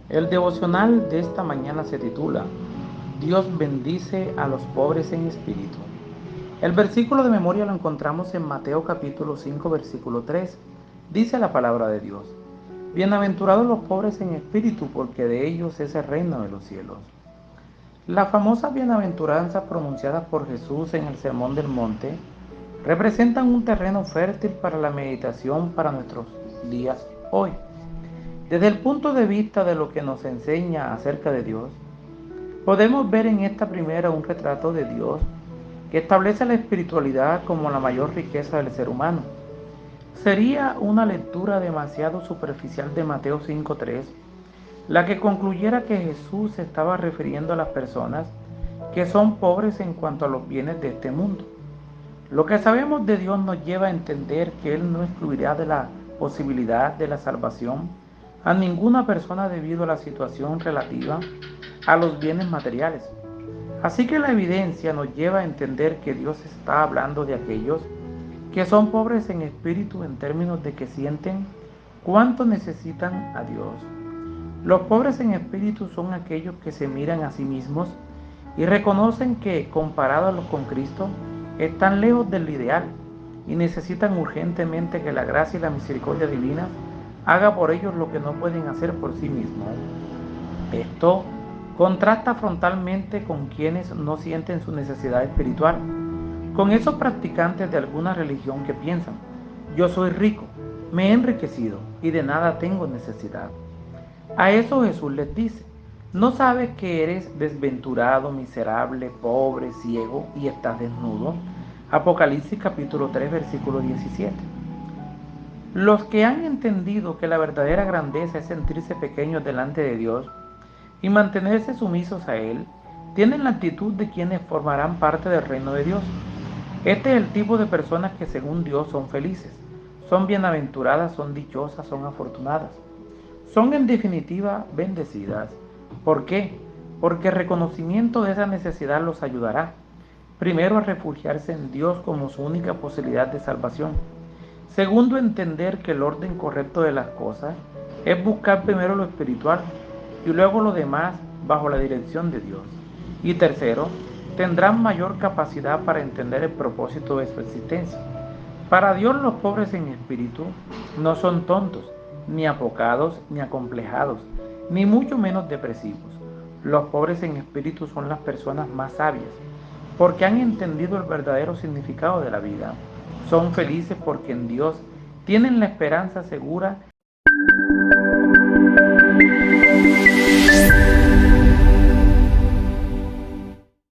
El devocional de esta mañana se titula Dios bendice a los pobres en espíritu. El versículo de memoria lo encontramos en Mateo capítulo 5 versículo 3. Dice la palabra de Dios: Bienaventurados los pobres en espíritu, porque de ellos es el reino de los cielos. Las famosas bienaventuranzas pronunciadas por Jesús en el Sermón del Monte representan un terreno fértil para la meditación para nuestros días hoy. Desde el punto de vista de lo que nos enseña acerca de Dios, podemos ver en esta primera un retrato de Dios que establece la espiritualidad como la mayor riqueza del ser humano. Sería una lectura demasiado superficial de Mateo 5:3 la que concluyera que Jesús se estaba refiriendo a las personas que son pobres en cuanto a los bienes de este mundo. Lo que sabemos de Dios nos lleva a entender que Él no excluirá de la posibilidad de la salvación a ninguna persona debido a la situación relativa a los bienes materiales. Así que la evidencia nos lleva a entender que Dios está hablando de aquellos que son pobres en espíritu en términos de que sienten cuánto necesitan a Dios. Los pobres en espíritu son aquellos que se miran a sí mismos y reconocen que, comparados con Cristo, están lejos del ideal y necesitan urgentemente que la gracia y la misericordia divina haga por ellos lo que no pueden hacer por sí mismos. Esto contrasta frontalmente con quienes no sienten su necesidad espiritual, con esos practicantes de alguna religión que piensan: yo soy rico, me he enriquecido y de nada tengo necesidad. A eso Jesús les dice: ¿no sabes que eres desventurado, miserable, pobre, ciego y estás desnudo? Apocalipsis capítulo 3 versículo 17. Los que han entendido que la verdadera grandeza es sentirse pequeños delante de Dios y mantenerse sumisos a Él, tienen la actitud de quienes formarán parte del reino de Dios. Este es el tipo de personas que según Dios son felices, son bienaventuradas, son dichosas, son afortunadas. Son en definitiva bendecidas. ¿Por qué? Porque el reconocimiento de esa necesidad los ayudará, primero, a refugiarse en Dios como su única posibilidad de salvación. Segundo, entender que el orden correcto de las cosas es buscar primero lo espiritual y luego lo demás bajo la dirección de Dios. Y tercero, tendrán mayor capacidad para entender el propósito de su existencia. Para Dios, los pobres en espíritu no son tontos, ni apocados, ni acomplejados, ni mucho menos depresivos. Los pobres en espíritu son las personas más sabias, porque han entendido el verdadero significado de la vida. Son felices porque en Dios tienen la esperanza segura.